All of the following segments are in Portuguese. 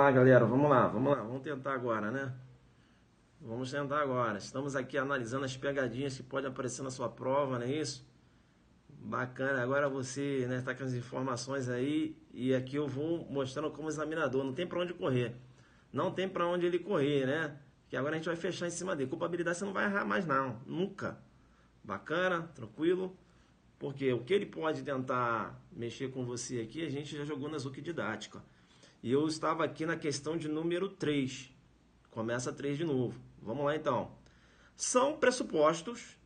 lá, galera, vamos lá, vamos tentar agora, né? Vamos tentar agora. Estamos aqui analisando as pegadinhas que podem aparecer na sua prova, não é isso? Bacana, agora você, né, tá com as informações aí e aqui eu vou mostrando como examinador, não tem pra onde correr. Não tem pra onde ele correr, né? Que agora a gente vai fechar em cima dele. Culpabilidade você não vai errar mais não, nunca. Bacana, tranquilo? Porque o que ele pode tentar mexer com você aqui, a gente já jogou na Zuc Didática. E eu estava aqui na questão de número 3. Começa 3 de novo. Vamos lá então. São pressupostos.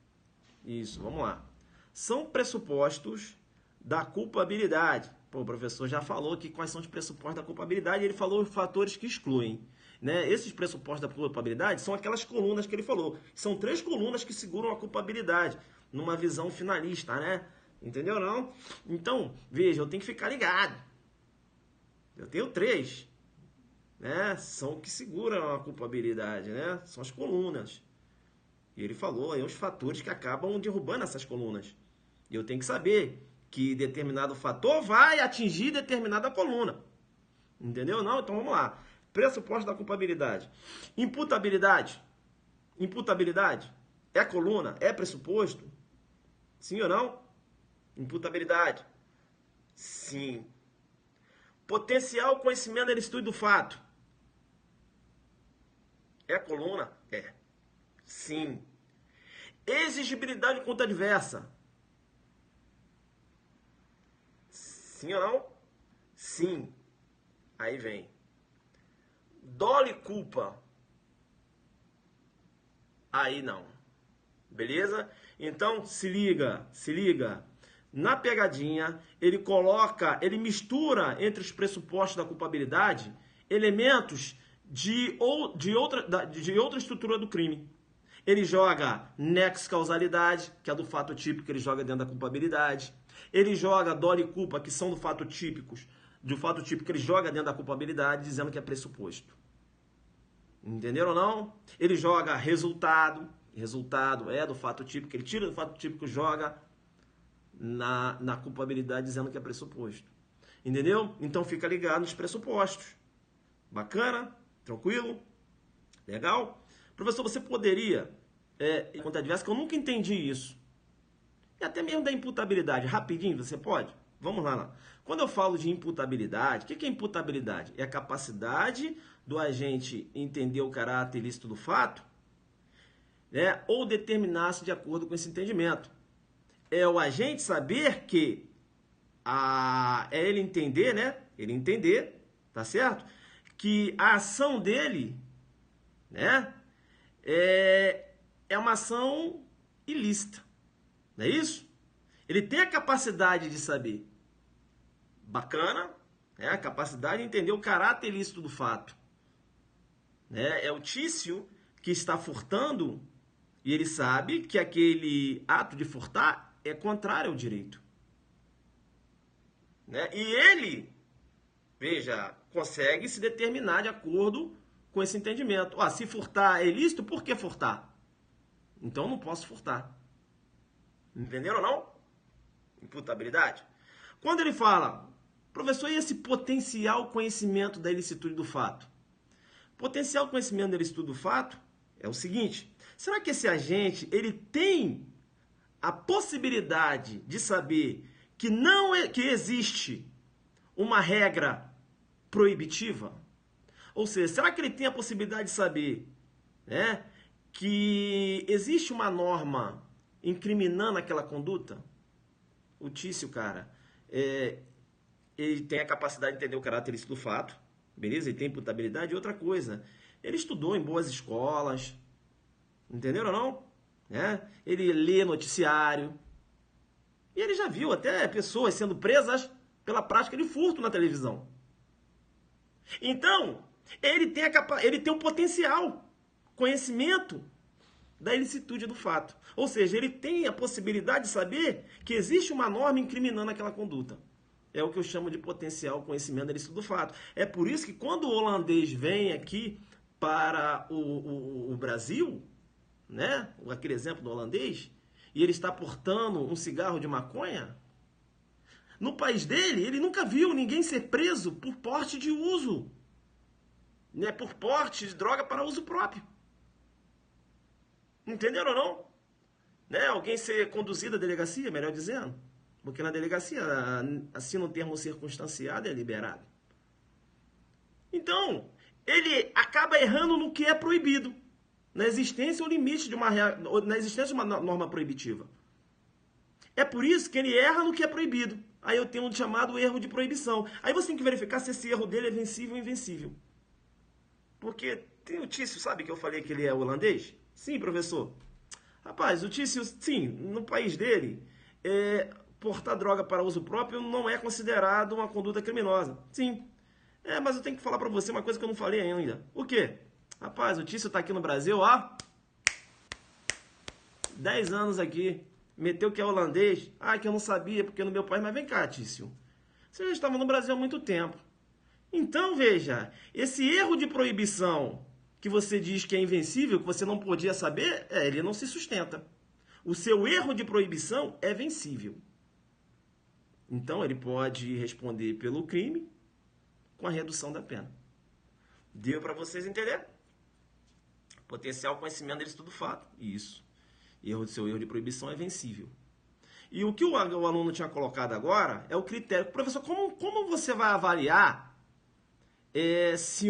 Isso, vamos lá. São pressupostos da culpabilidade. Pô, o professor já falou aqui quais são os pressupostos da culpabilidade. Ele falou os fatores que excluem. Né? Esses pressupostos da culpabilidade são aquelas colunas que ele falou. São 3 colunas que seguram a culpabilidade numa visão finalista, né? Entendeu não? Então, veja, eu tenho que ficar ligado. Eu tenho 3, né? São que seguram a culpabilidade, né? São as colunas. E ele falou aí os fatores que acabam derrubando essas colunas. E eu tenho que saber que determinado fator vai atingir determinada coluna. Entendeu? Não? Então vamos lá. Pressuposto da culpabilidade. Imputabilidade. Imputabilidade é coluna? É pressuposto? Sim ou não? Imputabilidade. Sim. Potencial conhecimento da estudo do fato. É coluna? É. Sim. Exigibilidade de conta adversa. Sim ou não? Sim. Aí vem. Dolo e culpa. Aí não. Beleza? Então, se liga, se liga. Na pegadinha, ele mistura entre os pressupostos da culpabilidade elementos de outra estrutura do crime. Ele joga nexo causalidade, que é do fato típico, ele joga dentro da culpabilidade. Ele joga dolo e culpa, que são do fato típicos, ele joga dentro da culpabilidade, dizendo que é pressuposto. Entenderam ou não? Ele joga resultado é do fato típico, ele tira do fato típico e joga na culpabilidade, dizendo que é pressuposto. Entendeu? Então fica ligado nos pressupostos. Bacana? Tranquilo? Legal? Professor, você poderia, conta adversa, que eu nunca entendi isso. E até mesmo da imputabilidade. Rapidinho, você pode? Vamos lá. Quando eu falo de imputabilidade, o que é imputabilidade? É a capacidade do agente entender o caráter ilícito do fato, né, ou determinar-se de acordo com esse entendimento. É o agente saber que é ele entender, né? Ele entender, tá certo? Que a ação dele, né, é uma ação ilícita. Não é isso? Ele tem a capacidade de saber. Bacana, né? A capacidade de entender o caráter ilícito do fato. Né? É o Tício que está furtando e ele sabe que aquele ato de furtar é contrário ao direito. Né? E ele, veja, consegue se determinar de acordo com esse entendimento. Se furtar é ilícito, por que furtar? Então eu não posso furtar. Entenderam ou não? Imputabilidade. Quando ele fala, professor, e esse potencial conhecimento da ilicitude do fato? Potencial conhecimento da ilicitude do fato é o seguinte: será que esse agente ele tem a possibilidade de saber que existe uma regra proibitiva? Ou seja, será que ele tem a possibilidade de saber, né, que existe uma norma incriminando aquela conduta? O Tício, cara, ele tem a capacidade de entender o caráter ilícito do fato, beleza? Ele tem imputabilidade. E outra coisa, ele estudou em boas escolas, entenderam ou não? Ele lê noticiário, e ele já viu até pessoas sendo presas pela prática de furto na televisão. Então, ele tem um potencial conhecimento da ilicitude do fato. Ou seja, ele tem a possibilidade de saber que existe uma norma incriminando aquela conduta. É o que eu chamo de potencial conhecimento da ilicitude do fato. É por isso que quando o holandês vem aqui para o Brasil, né, aquele exemplo do holandês, e ele está portando um cigarro de maconha, no país dele, ele nunca viu ninguém ser preso por porte de uso. né, por porte de droga para uso próprio. Entenderam ou não? Né? Alguém ser conduzido à delegacia, melhor dizendo. Porque na delegacia, assina um termo circunstanciado e é liberado. Então, ele acaba errando no que é proibido. Na existência ou limite de na existência de uma norma proibitiva. É por isso que ele erra no que é proibido. Aí eu tenho um chamado erro de proibição. Aí você tem que verificar se esse erro dele é vencível ou invencível. Porque tem o Tício, sabe que eu falei que ele é holandês? Sim, professor. Rapaz, o Tício, sim, no país dele, portar droga para uso próprio não é considerado uma conduta criminosa. Sim. Mas eu tenho que falar para você uma coisa que eu não falei ainda. O quê? Rapaz, o Tício tá aqui no Brasil, ó. 10 anos aqui. Meteu que é holandês. Ah, que eu não sabia, porque no meu país. Mas vem cá, Tício. Você já estava no Brasil há muito tempo. Então, veja, esse erro de proibição que você diz que é invencível, que você não podia saber, ele não se sustenta. O seu erro de proibição é vencível. Então, ele pode responder pelo crime com a redução da pena. Deu para vocês entenderem? Potencial conhecimento deles tudo fato. Isso. Seu erro de proibição é vencível. E o que o aluno tinha colocado agora é o critério. Professor, como você vai avaliar se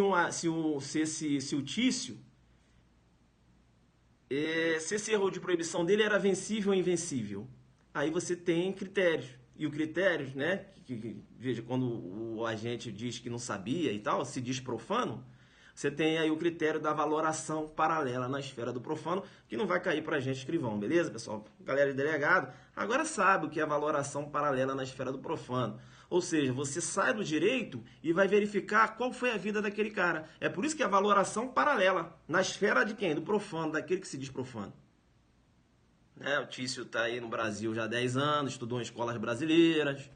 esse erro de proibição dele era vencível ou invencível? Aí você tem critérios. E o critério, né? Veja, quando o agente diz que não sabia e tal, se diz profano, você tem aí o critério da valoração paralela na esfera do profano, que não vai cair pra gente escrivão, beleza, pessoal? Galera de delegado, agora sabe o que é valoração paralela na esfera do profano. Ou seja, você sai do direito e vai verificar qual foi a vida daquele cara. É por isso que é a valoração paralela na esfera de quem? Do profano, daquele que se diz profano. O Tício está aí no Brasil já há 10 anos, estudou em escolas brasileiras.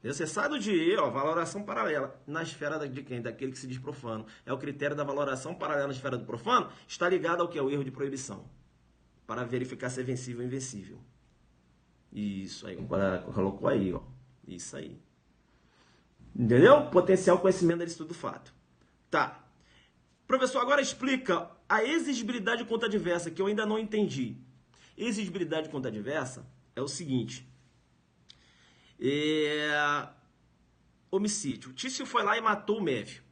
Você sai do direito, valoração paralela na esfera de quem? Daquele que se diz profano. É o critério da valoração paralela na esfera do profano, está ligado ao que é o erro de proibição. Para verificar se é vencível ou invencível. Isso aí, colocou aí, ó. Isso aí. Entendeu? Potencial conhecimento da estudo do fato. Tá. Professor, agora explica a exigibilidade contra adversa, que eu ainda não entendi. Exigibilidade contra adversa é o seguinte. Homicídio. O Tício foi lá e matou o Mévio.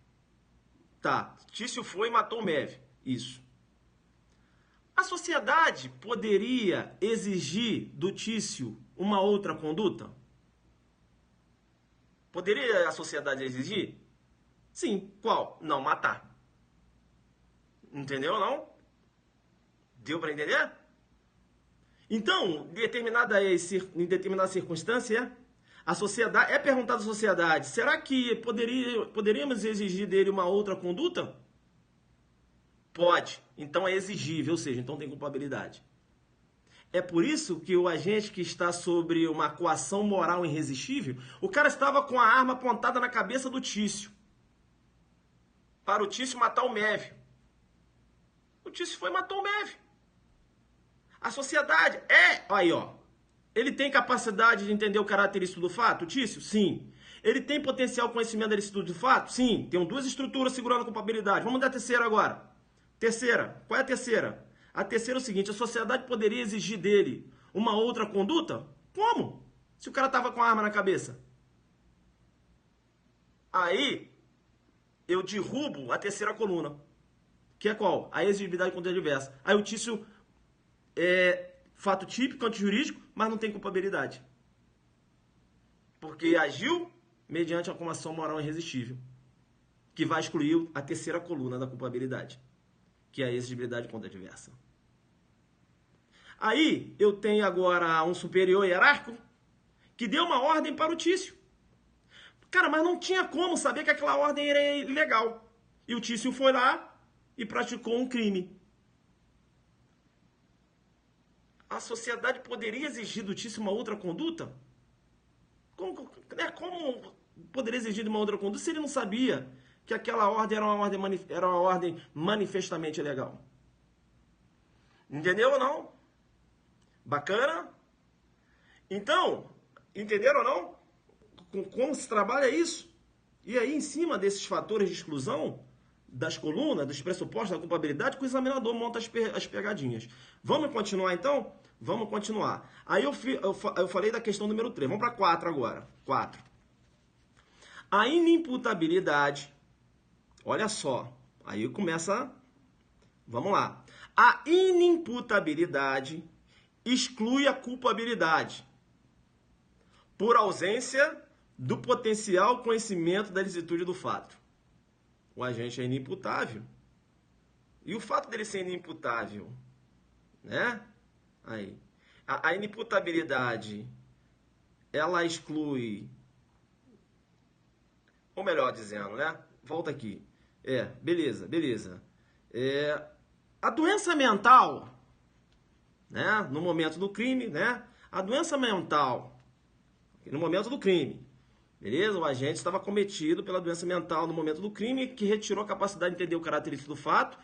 Tá. Tício foi e matou o Mévio. Isso. A sociedade poderia exigir do Tício uma outra conduta? Poderia a sociedade exigir? Sim. Qual? Não matar. Entendeu ou não? Deu para entender? Então, em determinada circunstância, a sociedade, é perguntado à sociedade, será que poderíamos exigir dele uma outra conduta? Pode. Então é exigível, ou seja, então tem culpabilidade. É por isso que o agente que está sobre uma coação moral irresistível, o cara estava com a arma apontada na cabeça do Tício. Para o Tício matar o Mévio. O Tício foi e matou o Mévio. A sociedade aí ó, ele tem capacidade de entender o característico do fato, Tício? Sim. Ele tem potencial conhecimento da estudo do fato? Sim. Tem duas estruturas segurando a culpabilidade. Vamos dar a terceira agora. Terceira. Qual é a terceira? A terceira é o seguinte, a sociedade poderia exigir dele uma outra conduta? Como? Se o cara estava com a arma na cabeça. Aí, eu derrubo a terceira coluna. Que é qual? A exigibilidade contra adversa. Aí o Tício fato típico, antijurídico, mas não tem culpabilidade. Porque agiu mediante a coação moral irresistível, que vai excluir a terceira coluna da culpabilidade, que é a exigibilidade contra adversa. Aí eu tenho agora um superior hierárquico que deu uma ordem para o Tício. Cara, mas não tinha como saber que aquela ordem era ilegal. E o Tício foi lá e praticou um crime. A sociedade poderia exigir do Tício uma outra conduta? Como poderia exigir de uma outra conduta se ele não sabia que aquela ordem era uma ordem manifestamente ilegal? Entendeu ou não? Bacana? Então, entenderam ou não? Como se trabalha isso? E aí, em cima desses fatores de exclusão, das colunas, dos pressupostos da culpabilidade, que o examinador monta as pegadinhas. Vamos continuar então? Vamos continuar. Aí eu falei da questão número 3. Vamos para 4 agora. 4. A inimputabilidade, olha só, aí começa, vamos lá. A inimputabilidade exclui a culpabilidade por ausência do potencial conhecimento da ilicitude do fato. O agente é inimputável. E o fato dele ser inimputável, né? Aí. A inimputabilidade, ela exclui, ou melhor dizendo, né? Volta aqui. Beleza. A doença mental, né? No momento do crime, né? A doença mental, no momento do crime, beleza? O agente estava cometido pela doença mental no momento do crime, que retirou a capacidade de entender o caráter ilícito do fato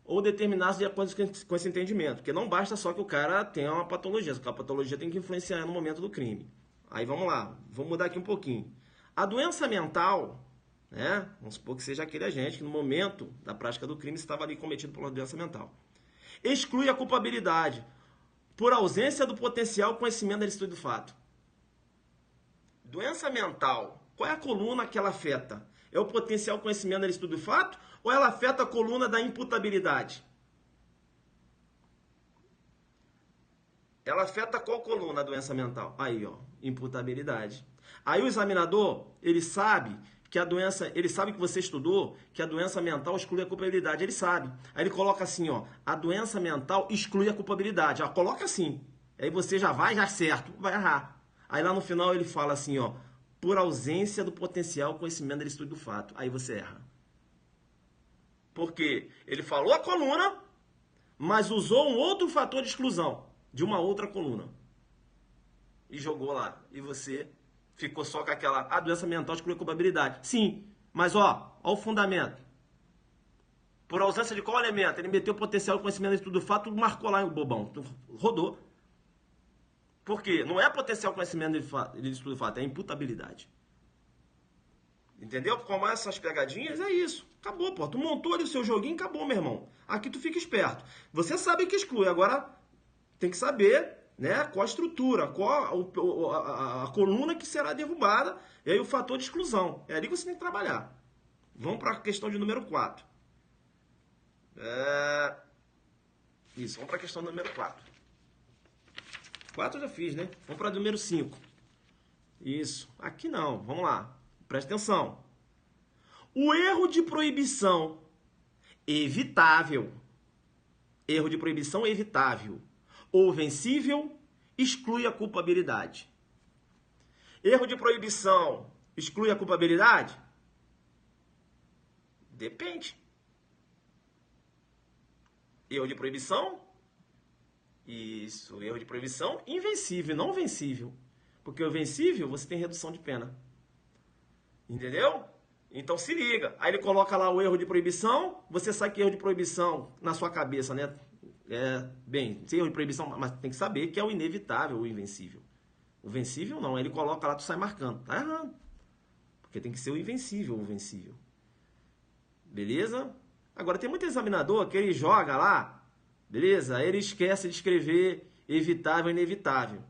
ou determinar-se de acordo com esse entendimento. Porque não basta só que o cara tenha uma patologia, a patologia tem que influenciar no momento do crime. Aí vamos lá, vamos mudar aqui um pouquinho. A doença mental, né? Vamos supor que seja aquele agente que no momento da prática do crime estava ali cometido por uma doença mental. Exclui a culpabilidade por ausência do potencial conhecimento da ilicitude do fato. Doença mental, qual é a coluna que ela afeta? É o potencial conhecimento da ilicitude do fato ou ela afeta a coluna da imputabilidade? Ela afeta qual coluna a doença mental? Aí, ó, imputabilidade. Aí o examinador, ele sabe que a doença, ele sabe que você estudou, que a doença mental exclui a culpabilidade, ele sabe. Aí ele coloca assim, ó, a doença mental exclui a culpabilidade. Ó, coloca assim. Aí você já acerta, vai errar. Aí lá no final ele fala assim, ó, por ausência do potencial conhecimento da ilicitude do fato. Aí você erra. Porque ele falou a coluna, mas usou um outro fator de exclusão de uma outra coluna. E jogou lá. E você ficou só com aquela, a doença mental exclui a culpabilidade. Sim, mas ó o fundamento. Por ausência de qual elemento? Ele meteu o potencial conhecimento da ilicitude do fato, marcou lá o bobão. Rodou. Por quê? Não é potencial conhecimento da ilicitude do fato, é imputabilidade. Entendeu? Como essas pegadinhas, é isso. Acabou, pô. Tu montou ali o seu joguinho, acabou, meu irmão. Aqui tu fica esperto. Você sabe que exclui, agora tem que saber, né, qual a estrutura, qual a coluna que será derrubada, e aí o fator de exclusão. É ali que você tem que trabalhar. Vamos para a questão de número 4. Isso, vamos para a questão do número 4. 4 eu já fiz, né? Vamos para o número 5. Isso. Aqui não. Vamos lá. Presta atenção. O erro de proibição evitável. Erro de proibição evitável ou vencível exclui a culpabilidade. Erro de proibição exclui a culpabilidade? Depende. Erro de proibição? Isso, erro de proibição invencível, não vencível. Porque o vencível, você tem redução de pena. Entendeu? Então se liga. Aí ele coloca lá o erro de proibição, você sabe que erro de proibição na sua cabeça, né? Bem, sem erro de proibição, mas tem que saber que é o inevitável, o invencível. O vencível não, aí ele coloca lá, tu sai marcando. Tá errando. Porque tem que ser o invencível, o vencível. Beleza? Agora tem muito examinador que ele joga lá, beleza? Aí ele esquece de escrever evitável e inevitável.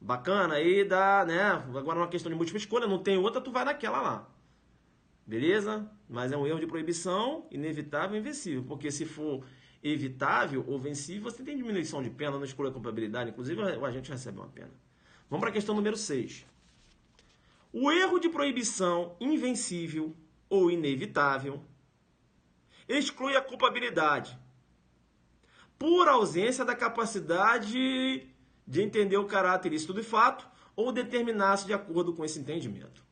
Bacana, aí dá, né? Agora uma questão de múltipla escolha, não tem outra, tu vai naquela lá. Beleza? Mas é um erro de proibição, inevitável e invencível. Porque se for evitável ou vencível, você tem diminuição de pena, não exclui a culpabilidade. Inclusive, o agente recebe uma pena. Vamos para a questão número 6. O erro de proibição invencível ou inevitável exclui a culpabilidade por ausência da capacidade de entender o caráter ilícito do fato ou determinar-se de acordo com esse entendimento.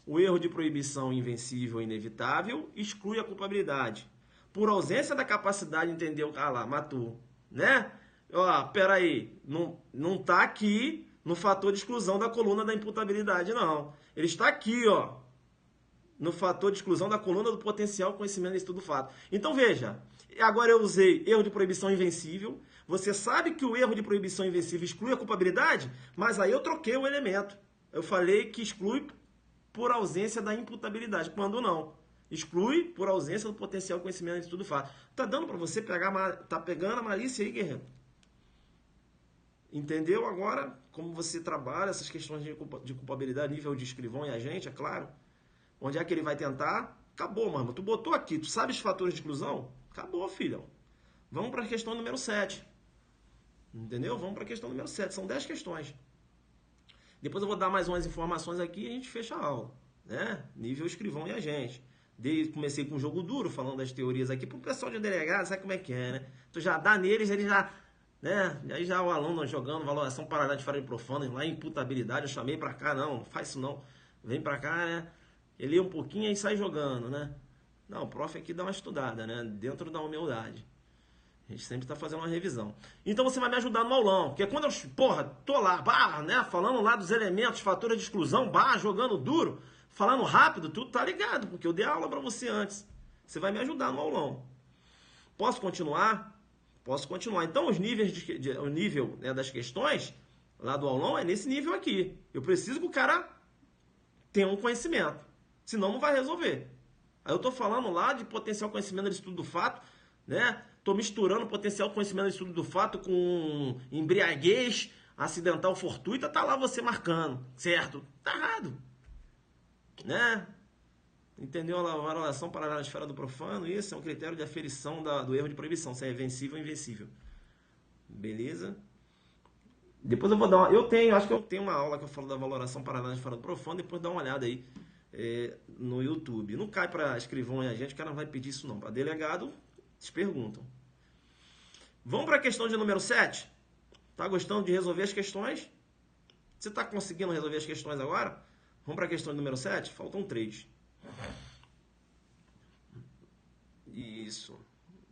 O erro de proibição invencível ou inevitável exclui a culpabilidade por ausência da capacidade de entender o cara lá, matou, né? Ó, peraí, não tá aqui no fator de exclusão da coluna da imputabilidade, não. Ele está aqui, ó, no fator de exclusão da coluna do potencial conhecimento desse do fato. Então, veja, agora eu usei erro de proibição invencível. Você sabe que o erro de proibição invencível exclui a culpabilidade, mas aí eu troquei o elemento. Eu falei que exclui por ausência da imputabilidade, quando não. Exclui por ausência do potencial conhecimento de estudo do fato. Tá dando para você pegar, tá pegando a malícia aí, guerreiro? Entendeu agora como você trabalha essas questões de culpabilidade, nível de escrivão e agente, é claro? Onde é que ele vai tentar? Acabou, mano. Tu botou aqui, tu sabe os fatores de exclusão? Acabou, filhão. Vamos para a questão número 7. Entendeu? Vamos para a questão número 7. São 10 questões. Depois eu vou dar mais umas informações aqui e a gente fecha a aula. Né? Nível escrivão e agente. Comecei com um jogo duro, falando das teorias aqui, para o pessoal de delegado, sabe como é que é, né? Tu já dá neles, eles já... Né? Aí já o aluno jogando valoração paralela de falha de profano, lá imputabilidade, eu chamei para cá, não faz isso não. Vem para cá, né? Ele lê um pouquinho e sai jogando, né? Não, o prof aqui dá uma estudada, né? Dentro da humildade. A gente sempre está fazendo uma revisão. Então você vai me ajudar no aulão. Porque quando eu, tô lá, né? Falando lá dos elementos, fatores de exclusão, jogando duro, falando rápido, tudo tá ligado, porque eu dei aula para você antes. Você vai me ajudar no aulão. Posso continuar? Posso continuar. Então os níveis o nível, né, das questões lá do aulão é nesse nível aqui. Eu preciso que o cara tenha um conhecimento. Senão não vai resolver. Aí eu tô falando lá de potencial conhecimento de estudo do fato, né? Tô misturando potencial conhecimento de estudo do fato com embriaguez acidental fortuita, tá lá você marcando, certo? Tá errado. Né? Entendeu a valoração paralela na esfera do profano? Isso é um critério de aferição do erro de proibição, se é vencível ou invencível. Beleza? Depois eu vou dar uma... acho que eu tenho uma aula que eu falo da valoração paralela na esfera do profano, depois dá uma olhada aí no YouTube. Não cai para escrivão e agente, o cara não vai pedir isso não. Para delegado, eles perguntam. Vamos para a questão de número 7? Tá gostando de resolver as questões? Você está conseguindo resolver as questões agora? Vamos para a questão de número 7? Faltam 3. Isso.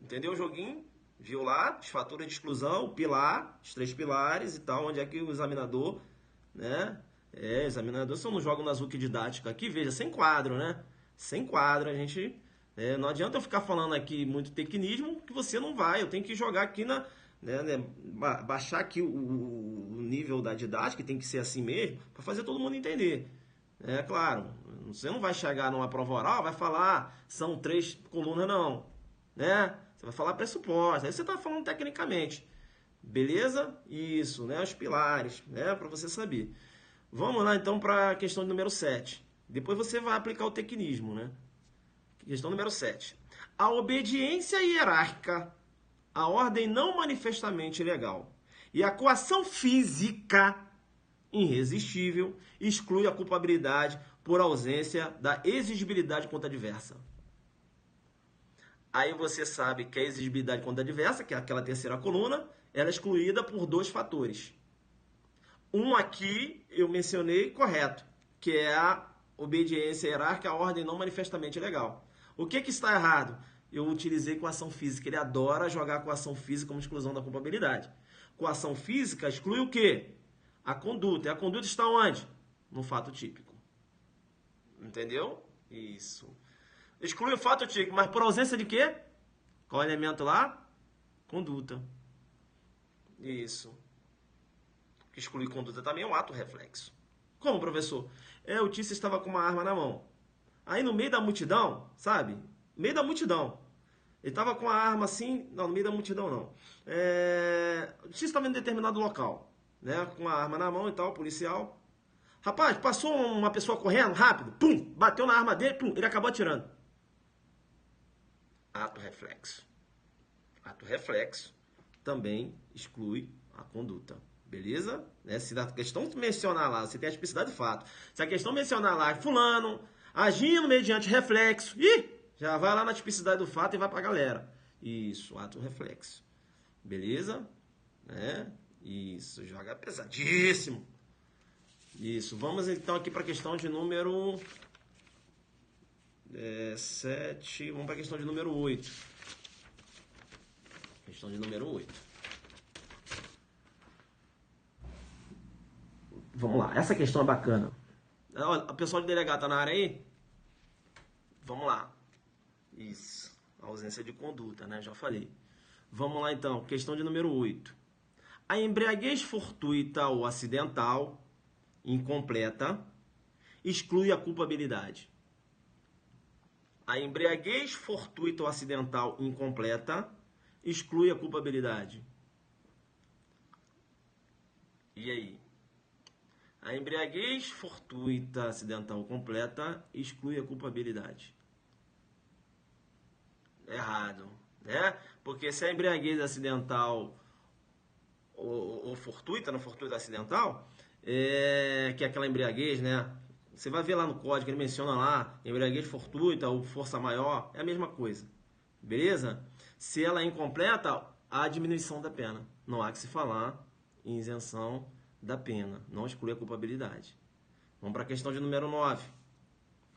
Entendeu o joguinho? Viu lá? Os fatores de exclusão, o pilar, os 3 pilares e tal, onde é que o examinador, né? Examinador, se eu não jogo na Zuc didática aqui, veja, sem quadro, né? Sem quadro, a gente... não adianta eu ficar falando aqui muito tecnismo, que você não vai. Eu tenho que jogar aqui baixar aqui o nível da didática, tem que ser assim mesmo, para fazer todo mundo entender. É claro, você não vai chegar numa prova oral, vai falar, são 3 colunas, não. Né? Você vai falar pressuposto, aí você está falando tecnicamente. Beleza? Isso, né? Os pilares, né? Para você saber. Vamos lá então para a questão número 7. Depois você vai aplicar o tecnismo, né? Questão número 7. A obediência hierárquica, a ordem não manifestamente ilegal e a coação física irresistível exclui a culpabilidade por ausência da exigibilidade contra adversa. Aí você sabe que a exigibilidade contra adversa, que é aquela terceira coluna, ela é excluída por 2 fatores. Um aqui eu mencionei correto, que é a obediência hierárquica, a ordem não manifestamente ilegal. O que está errado? Eu utilizei coação física. Ele adora jogar coação física como exclusão da culpabilidade. Coação física exclui o quê? A conduta. E a conduta está onde? No fato típico. Entendeu? Isso. Exclui o fato típico, mas por ausência de quê? Qual elemento lá? Conduta. Isso. Excluir conduta também é um ato reflexo. Como, professor? O Tício estava com uma arma na mão. Aí no meio da multidão, sabe? No meio da multidão. Ele estava com a arma assim... Não, no meio da multidão não. O Tício estava em determinado local, né? Com a arma na mão e tal, policial. Rapaz, passou uma pessoa correndo rápido, pum, bateu na arma dele, pum, ele acabou atirando. Ato reflexo. Ato reflexo também exclui a conduta. Beleza? Se a questão mencionar lá, você tem a tipicidade de fato. Se a questão mencionar lá, fulano, agindo mediante reflexo, já vai lá na tipicidade do fato e vai pra galera. Isso, ato reflexo. Beleza? Isso, joga pesadíssimo. Isso, vamos então aqui para a questão de número 7, vamos para a questão de número 8. Questão de número 8. Vamos lá, essa questão é bacana. O pessoal de delegado tá na área aí? Vamos lá. Isso, ausência de conduta, né? Já falei. Vamos lá então, questão de número 8. A embriaguez fortuita ou acidental, incompleta, exclui a culpabilidade. A embriaguez fortuita ou acidental incompleta exclui a culpabilidade. E aí? A embriaguez fortuita, acidental completa exclui a culpabilidade. Errado, né? Porque se a embriaguez acidental ou fortuita, não fortuita acidental, que é aquela embriaguez, né? Você vai ver lá no código, ele menciona lá, embriaguez fortuita ou força maior, é a mesma coisa. Beleza? Se ela é incompleta, há diminuição da pena. Não há que se falar em isenção da pena. Não exclui a culpabilidade. Vamos para a questão de número 9.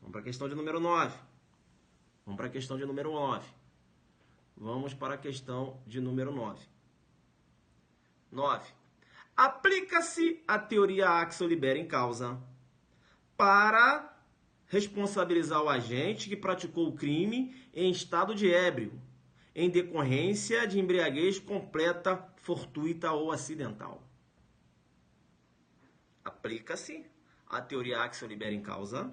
Vamos para a questão de número 9. Vamos para a questão de número 9. Vamos para a questão de número 9. 9. Aplica-se a teoria Axel-Libera em causa para responsabilizar o agente que praticou o crime em estado de ébrio, em decorrência de embriaguez completa, fortuita ou acidental. Aplica-se a teoria Axel-Libera em causa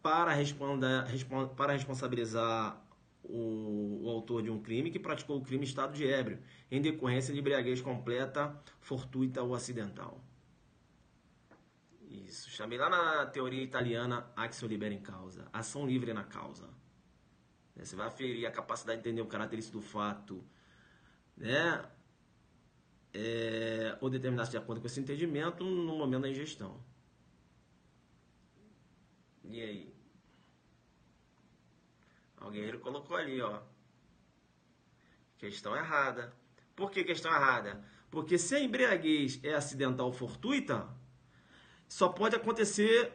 para responsabilizar o autor de um crime que praticou o crime em estado de ébrio, em decorrência de embriaguez completa, fortuita ou acidental. Isso, chamei lá na teoria italiana Axel-Libera em causa, ação livre na causa. Você vai aferir a capacidade de entender o característico do fato, né? Ou determinar-se de acordo com esse entendimento no momento da ingestão. E aí? Alguém colocou ali, ó. Questão errada. Por que questão errada? Porque se a embriaguez é acidental ou fortuita, só pode acontecer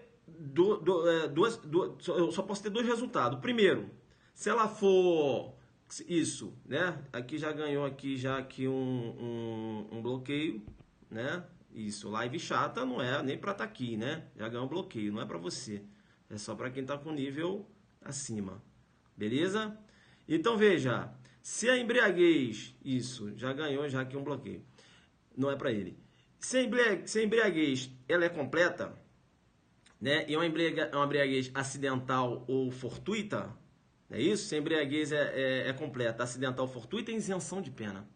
só posso ter dois resultados. Primeiro, se ela for isso, né? Aqui já ganhou aqui um bloqueio, né? Isso, live chata não é nem para estar aqui, né? Já ganhou um bloqueio, não é para você. É só para quem está com nível acima. Beleza? Então veja, se a embriaguez, isso, já ganhou já aqui um bloqueio. Não é para ele. Se a embriaguez ela é completa, né? E é uma embriaguez acidental ou fortuita, é isso? Se a embriaguez é completa, acidental ou fortuita, é isenção de pena.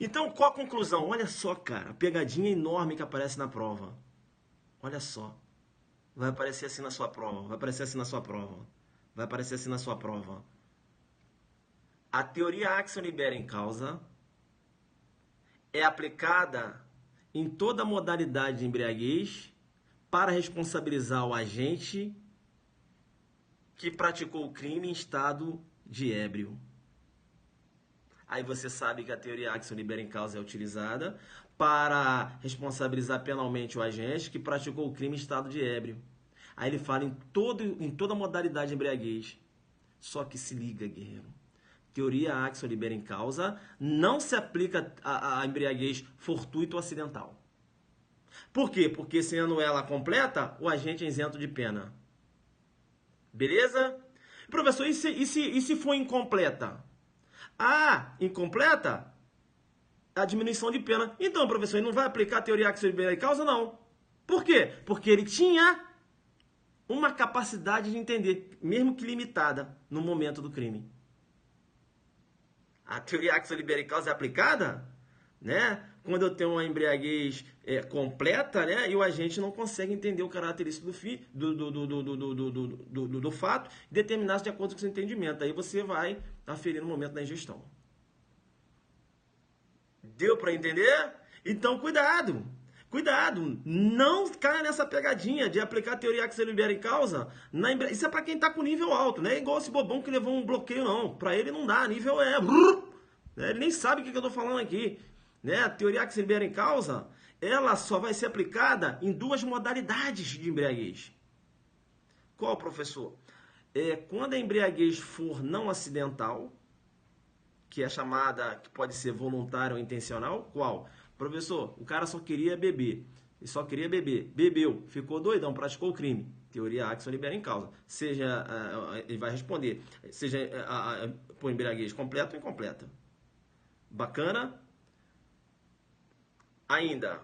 Então, qual a conclusão? Olha só, cara, a pegadinha enorme que aparece na prova. Olha só. Vai aparecer assim na sua prova. Vai aparecer assim na sua prova. Vai aparecer assim na sua prova. A teoria Axel-Libera em causa é aplicada em toda modalidade de embriaguez para responsabilizar o agente que praticou o crime em estado de ébrio. Aí você sabe que a teoria Axel-Libera em causa é utilizada para responsabilizar penalmente o agente que praticou o crime em estado de ébrio. Aí ele fala em toda modalidade de embriaguez. Só que se liga, guerreiro. Teoria Axel-Libera em causa não se aplica a embriaguez fortuita ou acidental. Por quê? Porque sendo ela completa, o agente é isento de pena. Beleza? Professor, e se for incompleta? Ah, incompleta? A diminuição de pena. Então, professor, ele não vai aplicar a teoria Axel-Libera em causa? Não. Por quê? Porque ele tinha uma capacidade de entender, mesmo que limitada, no momento do crime. A teoria Axel-Libera em causa é aplicada, né? Quando eu tenho uma embriaguez completa, né? E o agente não consegue entender o característico do fato, determinar-se de acordo com o seu entendimento. Aí você vai aferir no momento da ingestão. Deu para entender? Então, cuidado! Cuidado! Não caia nessa pegadinha de aplicar a teoria Axel-Libera em causa. Isso é para quem está com nível alto, não é igual esse bobão que levou um bloqueio, não. Para ele não dá, nível é... Ele nem sabe o que eu estou falando aqui. Né? A teoria Axel-Libera em causa, ela só vai ser aplicada em duas modalidades de embriaguez. Qual, professor? Quando a embriaguez for não acidental, que é chamada, que pode ser voluntária ou intencional. Qual? Professor, o cara só queria beber. Ele só queria beber. Bebeu, ficou doidão, praticou o crime. Teoria Axel-Libera em causa. Seja, ele vai responder, seja por embriaguez completa ou incompleta. Bacana? Ainda,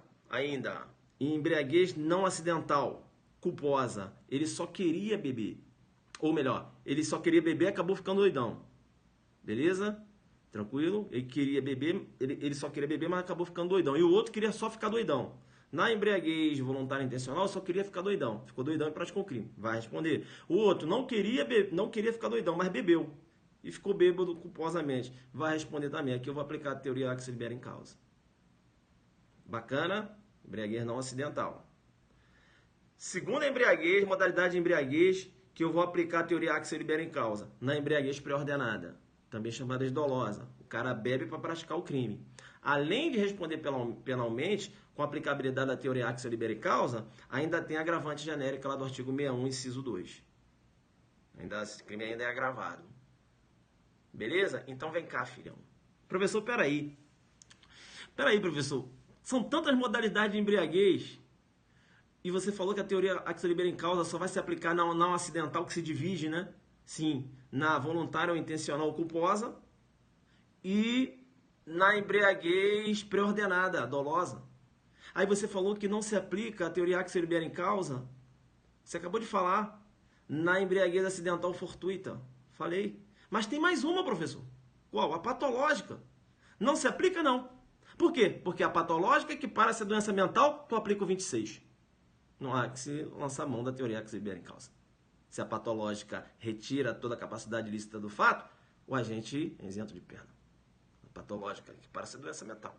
embriaguez não acidental, culposa. Ele só queria beber. Ou melhor, ele só queria beber e acabou ficando doidão. Beleza? Tranquilo? Ele queria beber, ele só queria beber, mas acabou ficando doidão. E o outro queria só ficar doidão. Na embriaguez voluntária intencional, só queria ficar doidão. Ficou doidão e praticou o crime. Vai responder. O outro não queria ficar doidão, mas bebeu. E ficou bêbado culposamente. Vai responder também. Aqui eu vou aplicar a teoria A que se libera em causa. Bacana? Embriaguez não acidental. Segunda embriaguez, modalidade de embriaguez, que eu vou aplicar a teoria A que se libera em causa. Na embriaguez pré-ordenada, também chamada de dolosa. O cara bebe para praticar o crime. Além de responder penalmente, com a aplicabilidade da teoria A que se libera em causa, ainda tem a agravante genérica lá do artigo 61, inciso 2. Esse crime ainda é agravado. Beleza? Então vem cá, filhão. Professor, peraí. Peraí, professor. São tantas modalidades de embriaguez. E você falou que a teoria A que se libera em causa só vai se aplicar na não acidental que se divide, né? Sim, na voluntária ou intencional culposa e na embriaguez pré-ordenada, dolosa. Aí você falou que não se aplica a teoria A que se libera em causa. Você acabou de falar na embriaguez acidental fortuita. Falei. Mas tem mais uma, professor. Qual? A patológica. Não se aplica, não. Por quê? Porque a patológica, que para ser doença mental, tu aplica o 26. Não há que se lançar a mão da teoria A que se libera em causa. Se a patológica retira toda a capacidade ilícita do fato, o agente é isento de pena. A patológica, que para ser doença mental.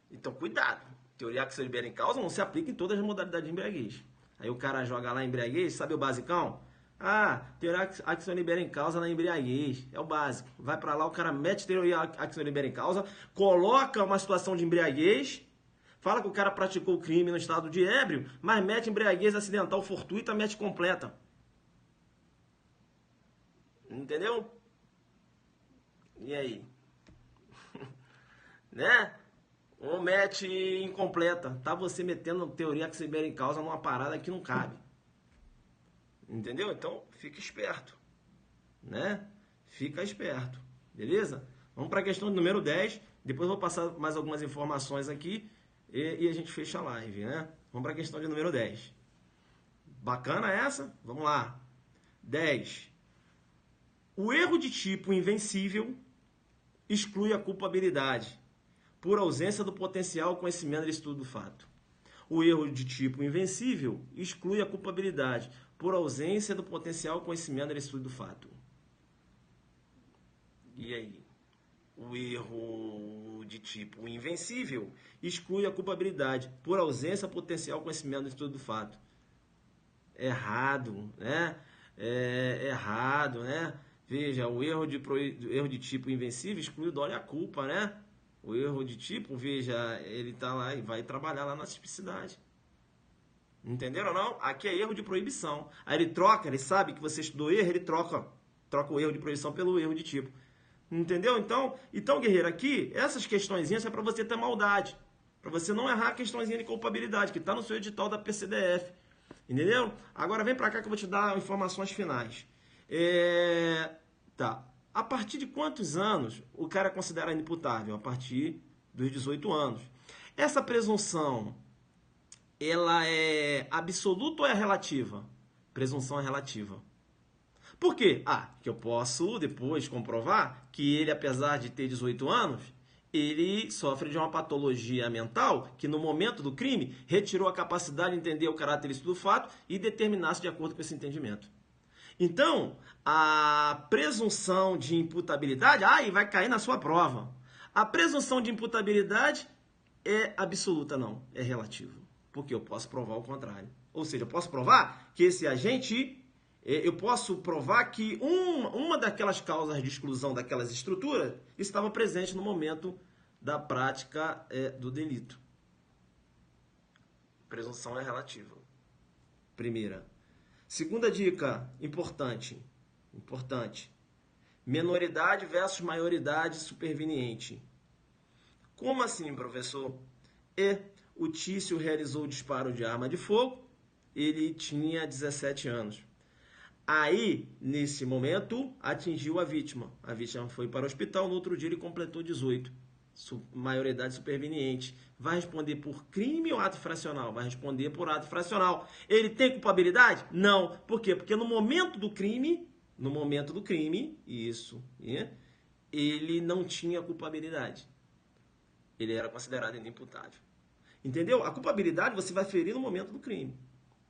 Então, cuidado. Teoria A que se libera em causa não se aplica em todas as modalidades de embriaguez. Aí o cara joga lá embriaguez, sabe o basicão? Ah, teoria A que se libera em causa na embriaguez. É o básico. Vai pra lá, o cara mete teoria A que se libera em causa, coloca uma situação de embriaguez, fala que o cara praticou o crime no estado de ébrio, mas mete embriaguez acidental fortuita, mete completa. Entendeu? E aí? Né? Ou mete incompleta. Tá você metendo teoria que se libera em causa numa parada que não cabe. Entendeu? Então, fica esperto. Né? Fica esperto. Beleza? Vamos para a questão número 10. Depois eu vou passar mais algumas informações aqui e a gente fecha a live, né? Vamos para a questão de número 10. Bacana essa? Vamos lá. 10. O erro de tipo invencível exclui a culpabilidade por ausência do potencial conhecimento e estudo do fato. O erro de tipo invencível exclui a culpabilidade por ausência do potencial conhecimento e estudo do fato. E aí? O erro de tipo invencível exclui a culpabilidade por ausência do potencial conhecimento e estudo do fato. Errado, né? Errado, né? Veja, o erro de tipo invencível exclui o dolo e a culpa, né? O erro de tipo, veja, ele tá lá e vai trabalhar lá na tipicidade. Entenderam ou não? Aqui é erro de proibição. Aí ele sabe que você estudou erro, ele troca o erro de proibição pelo erro de tipo. Entendeu? Então, guerreiro, aqui, essas questõezinhas é para você ter maldade. Para você não errar a questãozinha de culpabilidade, que está no seu edital da PCDF. Entendeu? Agora vem para cá que eu vou te dar informações finais. Tá. A partir de quantos anos o cara é considerado inimputável? A partir dos 18 anos. Essa presunção, ela é absoluta ou é relativa? Presunção é relativa. Por quê? Que eu posso depois comprovar que ele, apesar de ter 18 anos, ele sofre de uma patologia mental que no momento do crime retirou a capacidade de entender o caráter ilícito do fato e determinar-se de acordo com esse entendimento. Então, a presunção de imputabilidade, vai cair na sua prova. A presunção de imputabilidade é absoluta, não, é relativa. Porque eu posso provar o contrário. Ou seja, eu posso provar que esse agente, eu posso provar que uma daquelas causas de exclusão daquelas estruturas estava presente no momento da prática do delito. Presunção é relativa. Primeira. Segunda dica, importante. Menoridade versus maioridade superveniente. Como assim, professor? O Tício realizou o disparo de arma de fogo, ele tinha 17 anos. Aí, nesse momento, atingiu a vítima. A vítima foi para o hospital, no outro dia ele completou 18. Maioridade superveniente. Vai responder por crime ou ato infracional? Vai responder por ato infracional. Ele tem culpabilidade? Não. Por quê? Porque no momento do crime, isso, ele não tinha culpabilidade. Ele era considerado inimputável. Entendeu? A culpabilidade você vai ferir no momento do crime.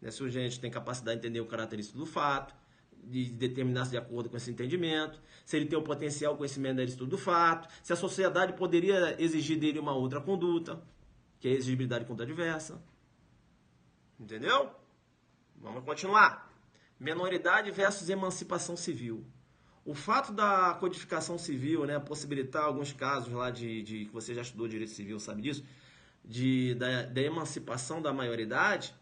Se o agente tem capacidade de entender o característico do fato, de determinar-se de acordo com esse entendimento, se ele tem o potencial conhecimento da estudo do fato, se a sociedade poderia exigir dele uma outra conduta, que é a exigibilidade contra adversa. Entendeu? Vamos continuar. Menoridade versus emancipação civil. O fato da codificação civil, possibilitar alguns casos lá que você já estudou direito civil, sabe disso, da emancipação da maioridade,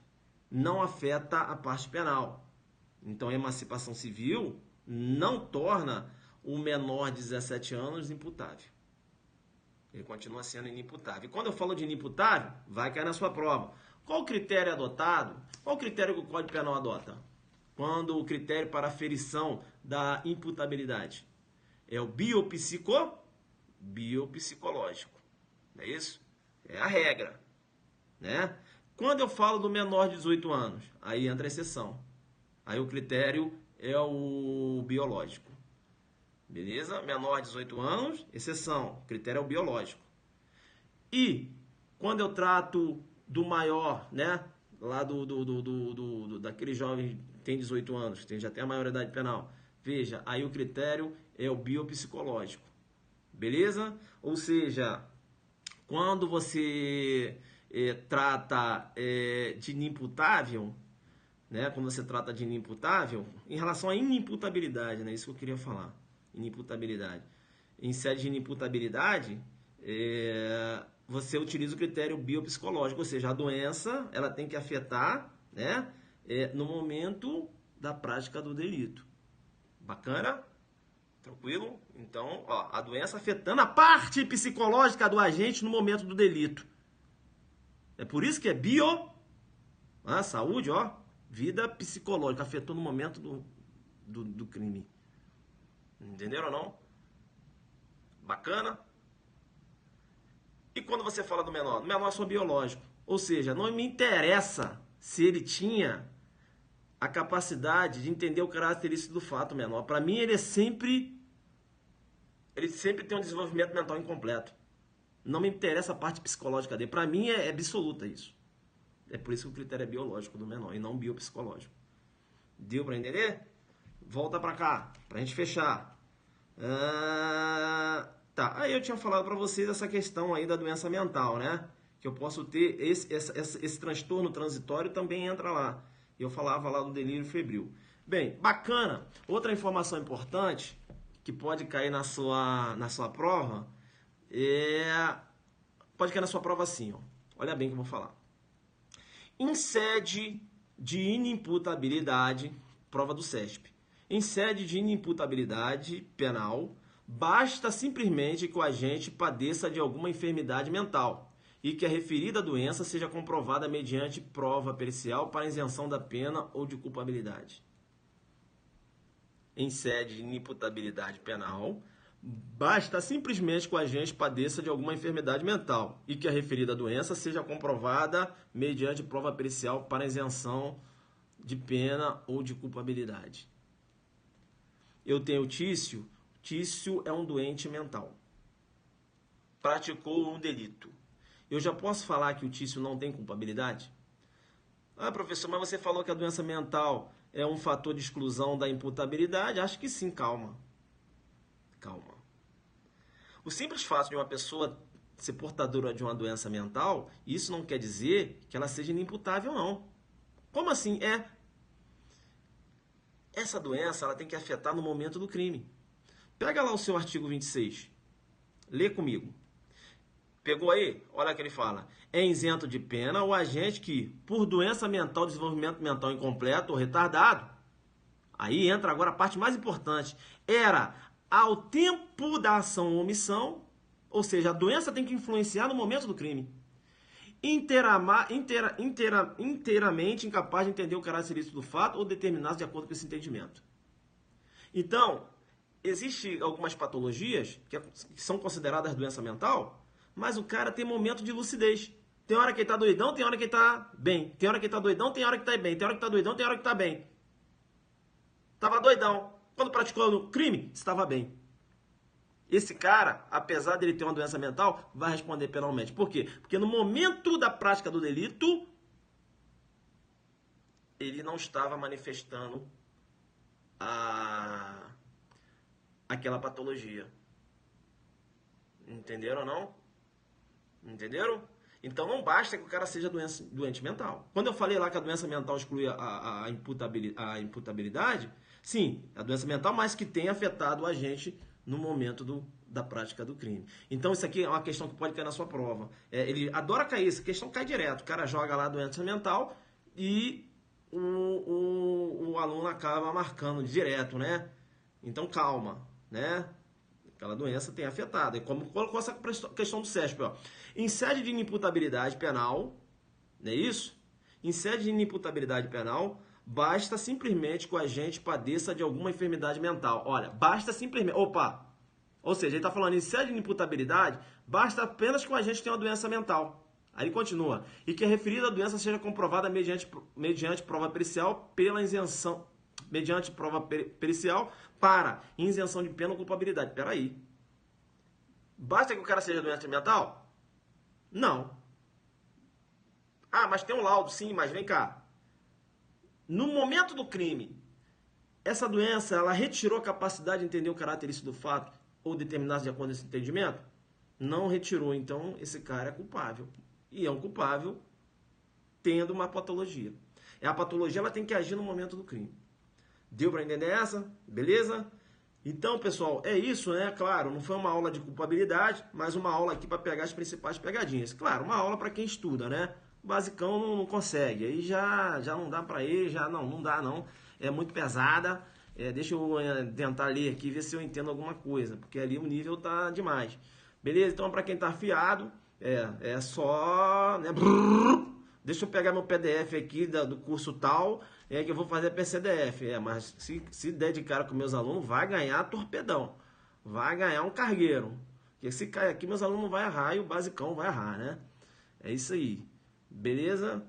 não afeta a parte penal. Então, a emancipação civil não torna o menor de 17 anos imputável. Ele continua sendo inimputável. E quando eu falo de inimputável, vai cair na sua prova. Qual o critério adotado? Qual o critério que o Código Penal adota? Quando o critério para aferição da imputabilidade é o biopsicológico. Não é isso? É a regra. Quando eu falo do menor de 18 anos, aí entra a exceção. Aí o critério é o biológico. Beleza? Menor de 18 anos, exceção. O critério é o biológico. E quando eu trato do maior, lá daquele jovem que tem 18 anos, que já tem a maioridade penal. Veja, aí o critério é o biopsicológico. Beleza? Ou seja, quando você trata de inimputável, quando você trata de inimputável, em relação à inimputabilidade, isso que eu queria falar, inimputabilidade. Em sede de inimputabilidade, você utiliza o critério biopsicológico, ou seja, a doença ela tem que afetar no momento da prática do delito. Bacana? Tranquilo? Então, a doença afetando a parte psicológica do agente no momento do delito. É por isso que é saúde, vida psicológica, afetou no momento do crime. Entenderam ou não? Bacana? E quando você fala do menor? O menor é só biológico. Ou seja, não me interessa se ele tinha a capacidade de entender o característico do fato menor. Para mim, ele sempre tem um desenvolvimento mental incompleto. Não me interessa a parte psicológica dele. Para mim, é absoluta isso. É por isso que o critério é biológico do menor e não biopsicológico. Deu para entender? Volta para cá, para a gente fechar. Tá, aí eu tinha falado para vocês essa questão aí da doença mental, Que eu posso ter esse transtorno transitório também entra lá. Eu falava lá do delírio febril. Bem, bacana. Outra informação importante que pode cair na sua prova pode cair na sua prova assim, Olha bem o que eu vou falar. Em sede de inimputabilidade, prova do CESP. Em sede de inimputabilidade penal, basta simplesmente que o agente padeça de alguma enfermidade mental e que a referida doença seja comprovada mediante prova pericial para isenção da pena ou de culpabilidade. Em sede de inimputabilidade penal, basta simplesmente que o agente padeça de alguma enfermidade mental e que a referida doença seja comprovada mediante prova pericial para isenção de pena ou de culpabilidade. Eu tenho o Tício. Tício é um doente mental. Praticou um delito. Eu já posso falar que o Tício não tem culpabilidade? Professor, mas você falou que a doença mental é um fator de exclusão da imputabilidade? Acho que sim, calma. Calma. O simples fato de uma pessoa ser portadora de uma doença mental, isso não quer dizer que ela seja inimputável, não. Como assim? Essa doença ela tem que afetar no momento do crime. Pega lá o seu artigo 26. Lê comigo. Pegou aí? Olha o que ele fala. É isento de pena o agente que, por doença mental, desenvolvimento mental incompleto ou retardado, aí entra agora a parte mais importante, era ao tempo da ação ou omissão, ou seja, a doença tem que influenciar no momento do crime, inteiramente incapaz de entender o característico do fato ou determinar-se de acordo com esse entendimento. Então, existem algumas patologias que são consideradas doença mental, mas o cara tem momento de lucidez. Tem hora que ele tá doidão, tem hora que ele tá bem. Tem hora que ele tá doidão, tem hora que tá bem. Tem hora que tá doidão, tem hora que tá bem. Tava doidão. Quando praticou o crime, estava bem. Esse cara, apesar dele ter uma doença mental, vai responder penalmente. Por quê? Porque no momento da prática do delito, ele não estava manifestando aquela patologia. Entenderam ou não? Entenderam? Então não basta que o cara seja doente mental. Quando eu falei lá que a doença mental exclui a imputabilidade, sim, a doença mental, mas que tem afetado a gente no momento da prática do crime. Então isso aqui é uma questão que pode cair na sua prova. Ele adora cair, essa questão cai direto. O cara joga lá a doença mental e o aluno acaba marcando direto, né? Então calma, né? Aquela doença tem afetado. E como colocou essa questão do CESP, ó. Em sede de inimputabilidade penal, não é isso? Em sede de inimputabilidade penal, basta simplesmente que o agente padeça de alguma enfermidade mental. Olha, basta simplesmente... Opa! Ou seja, ele está falando em sede de inimputabilidade, basta apenas que o agente tenha uma doença mental. Aí ele continua. E que a referida doença seja comprovada mediante prova pericial pela isenção... mediante prova pericial para isenção de pena ou culpabilidade. Peraí. Basta que o cara seja doente mental? Não. Ah, mas tem um laudo, sim, mas vem cá. No momento do crime, essa doença, ela retirou a capacidade de entender o caráter ilícito do fato ou determinar de acordo com esse entendimento? Não retirou, então esse cara é culpável. E é um culpável tendo uma patologia. A patologia ela tem que agir no momento do crime. Deu para entender essa? Beleza? Então, pessoal, é isso, né? Claro, não foi uma aula de culpabilidade, mas uma aula aqui para pegar as principais pegadinhas. Claro, uma aula para quem estuda, né? O basicão não consegue. Aí já não dá para ele, já não dá não. É muito pesada. Deixa eu tentar ler aqui, ver se eu entendo alguma coisa, porque ali o nível tá demais. Beleza? Então, para quem tá afiado, é só, né? Deixa eu pegar meu PDF aqui do curso tal, que eu vou fazer PCDF. Mas se der de cara com meus alunos, vai ganhar torpedão. Vai ganhar um cargueiro. Porque se cair aqui, meus alunos não vão errar e o basicão vai errar, né? É isso aí. Beleza?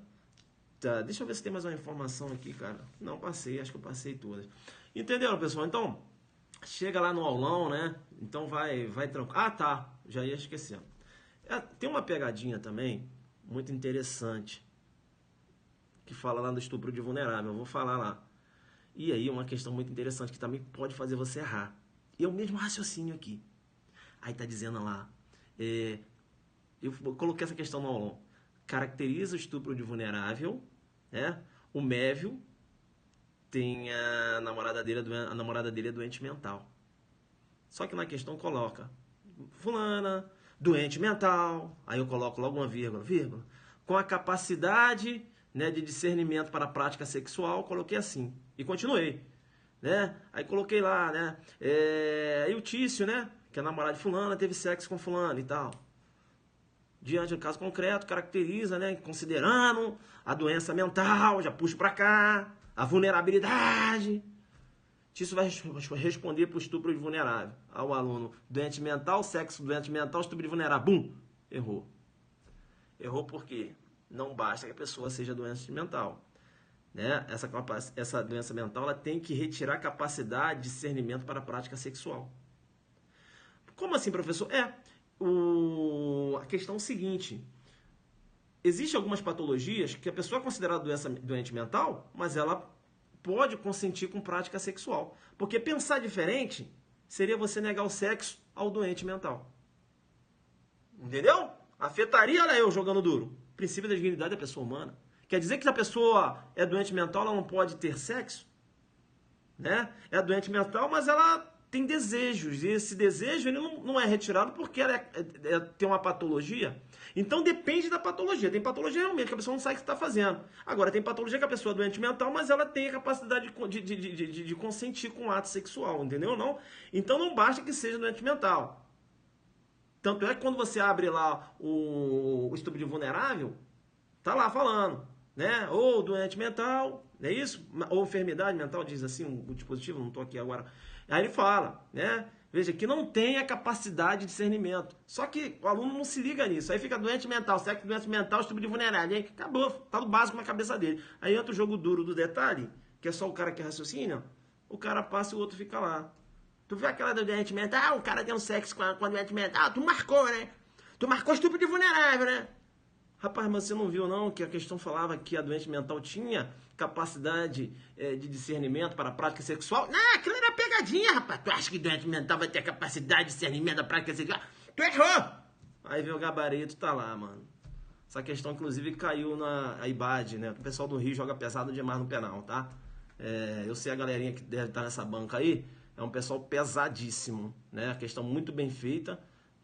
Tá, deixa eu ver se tem mais uma informação aqui, cara. Não passei, acho que eu passei todas. Entenderam, pessoal? Então, chega lá no aulão, né? Então vai tranquilo. Ah, tá. Já ia esquecendo. Tem uma pegadinha também, muito interessante, que fala lá do estupro de vulnerável. Eu vou falar lá. E aí, uma questão muito interessante que também pode fazer você errar. E é o mesmo raciocínio aqui. Aí tá dizendo lá, eu coloquei essa questão no aulão. Caracteriza o estupro de vulnerável, né? O Mévio tem a namorada dele é doente mental. Só que na questão coloca fulana, doente mental, aí eu coloco logo uma vírgula, com a capacidade, né, de discernimento para a prática sexual, coloquei assim, e continuei, né? Aí coloquei lá, né, e o Tício, né, que é namorado de fulana, teve sexo com fulano e tal. Diante do caso concreto, caracteriza, né, considerando a doença mental, já puxo para cá, a vulnerabilidade. Tício vai responder para o estupro de vulnerável. Ao aluno, doente mental, sexo doente mental, estupro de vulnerável. Bum! Errou. Errou por quê? Não basta que a pessoa seja doente mental. Né? Essa doença mental ela tem que retirar a capacidade de discernimento para a prática sexual. Como assim, professor? A questão é o seguinte. Existem algumas patologias que a pessoa é considerada doente mental, mas ela pode consentir com prática sexual. Porque pensar diferente seria você negar o sexo ao doente mental. Entendeu? Afetaria eu jogando duro. O princípio da dignidade da pessoa humana. Quer dizer que se a pessoa é doente mental, ela não pode ter sexo? Né? É doente mental, mas ela tem desejos. E esse desejo ele não é retirado porque ela tem uma patologia. Então depende da patologia. Tem patologia realmente que a pessoa não sabe o que está fazendo. Agora, tem patologia que a pessoa é doente mental, mas ela tem a capacidade de consentir com o ato sexual, entendeu? Não? Então não basta que seja doente mental. Tanto é que quando você abre lá o estupro de vulnerável, tá lá falando, né? Ou doente mental, não é isso? Ou enfermidade mental, diz assim o dispositivo, não estou aqui agora. Aí ele fala, né? Veja, que não tem a capacidade de discernimento. Só que o aluno não se liga nisso. Aí fica doente mental, sexo doente mental, estupro de vulnerável. Aí acabou, tá no básico na cabeça dele. Aí entra o jogo duro do detalhe, que é só o cara que raciocina, o cara passa e o outro fica lá. Tu viu aquela do doente mental? O cara tem um sexo com a doente mental? Tu marcou, né? Tu marcou estupro de vulnerável, né? Rapaz, mas você não viu não que a questão falava que a doente mental tinha capacidade de discernimento para a prática sexual? Não, aquilo era pegadinha, rapaz. Tu acha que doente mental vai ter capacidade de discernimento da prática sexual? Tu errou! Aí vem o gabarito, tá lá, mano. Essa questão, inclusive, caiu na IBAD, né? O pessoal do Rio joga pesado demais no penal, tá? Eu sei a galerinha que deve estar nessa banca aí, é um pessoal pesadíssimo, né? A questão muito bem feita,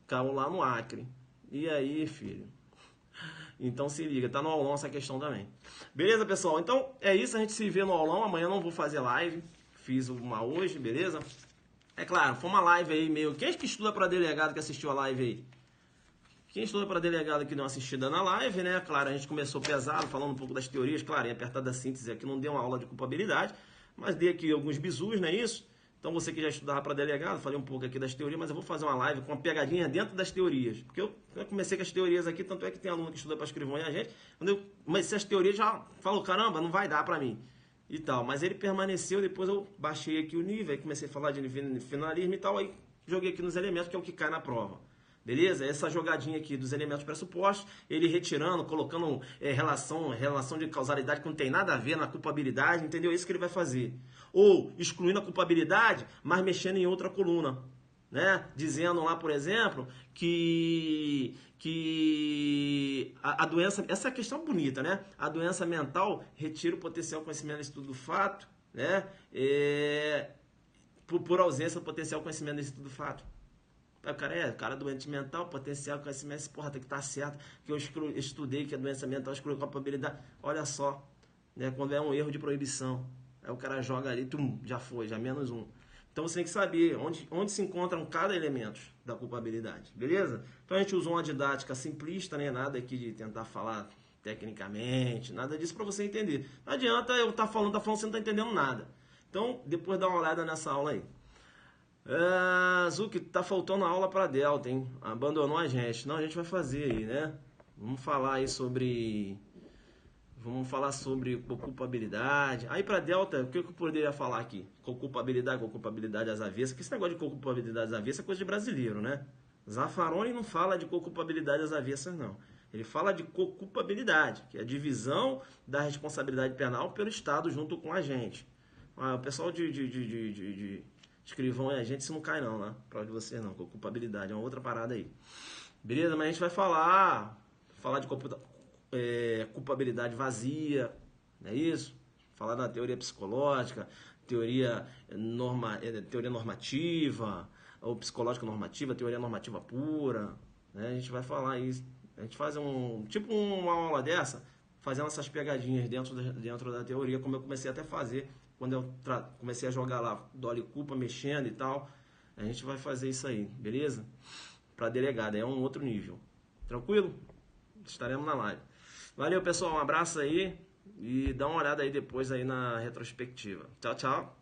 caiu lá no Acre. E aí, filho? Então se liga, tá no aulão essa questão também. Beleza, pessoal? Então é isso, a gente se vê no aulão. Amanhã não vou fazer live, fiz uma hoje, beleza? É claro, foi uma live aí meio... Quem é que estuda para delegado que assistiu a live aí? Quem estuda para delegado que não assistida na live, né? Claro, a gente começou pesado, falando um pouco das teorias. Claro, em apertada síntese aqui não deu uma aula de culpabilidade, mas dei aqui alguns bizus, não é isso? Então você que já estudava para delegado, falei um pouco aqui das teorias, mas eu vou fazer uma live com uma pegadinha dentro das teorias. Porque eu comecei com as teorias aqui, tanto é que tem aluno que estuda para escrivão e a gente. Quando eu comecei as teorias, já falou, caramba, não vai dar para mim. E tal. Mas ele permaneceu, depois eu baixei aqui o nível, aí comecei a falar de finalismo e tal, aí joguei aqui nos elementos, que é o que cai na prova. Beleza? Essa jogadinha aqui dos elementos pressupostos, ele retirando, colocando relação de causalidade que não tem nada a ver na culpabilidade, entendeu? É isso que ele vai fazer. Ou excluindo a culpabilidade, mas mexendo em outra coluna, né? Dizendo lá, por exemplo, que a doença, essa é a questão bonita, né? A doença mental retira o potencial conhecimento do estudo do fato, né? Por ausência do potencial conhecimento do estudo do fato. O cara doente mental, potencial conhecimento, esse porra tem que estar certo, que eu estudei que a doença mental exclui a culpabilidade. Olha só, né, quando é um erro de proibição, aí o cara joga ali, já foi, já menos um. Então você tem que saber onde se encontram cada elemento da culpabilidade, beleza? Então a gente usou uma didática simplista, né, nada aqui de tentar falar tecnicamente, nada disso para você entender. Não adianta eu estar falando, você não está entendendo nada. Então depois dá uma olhada nessa aula aí. Zuki, tá faltando aula para Delta, hein? Abandonou a gente. Não, a gente vai fazer aí, né? Vamos falar aí sobre... Vamos falar sobre culpabilidade. Aí para Delta, o que eu poderia falar aqui? Culpabilidade às avessas. Que esse negócio de culpabilidade às avessas é coisa de brasileiro, né? Zaffaroni não fala de culpabilidade às avessas, não. Ele fala de culpabilidade, que é a divisão da responsabilidade penal pelo Estado junto com a gente. O pessoal de escrivão e a gente, isso não cai não, né? Prova de você não, com culpabilidade, é uma outra parada aí. Beleza? Mas a gente vai falar de culpabilidade vazia, não é isso? Falar da teoria psicológica, teoria normativa, ou psicológica normativa, teoria normativa pura, né? A gente vai falar isso. A gente faz uma aula dessa, fazendo essas pegadinhas dentro da teoria, como eu comecei até a fazer quando eu comecei a jogar lá Dolly Culpa, mexendo e tal. A gente vai fazer isso aí, beleza? Para delegado, é um outro nível. Tranquilo? Estaremos na live. Valeu, pessoal, um abraço aí e dá uma olhada aí depois aí na retrospectiva. Tchau, tchau.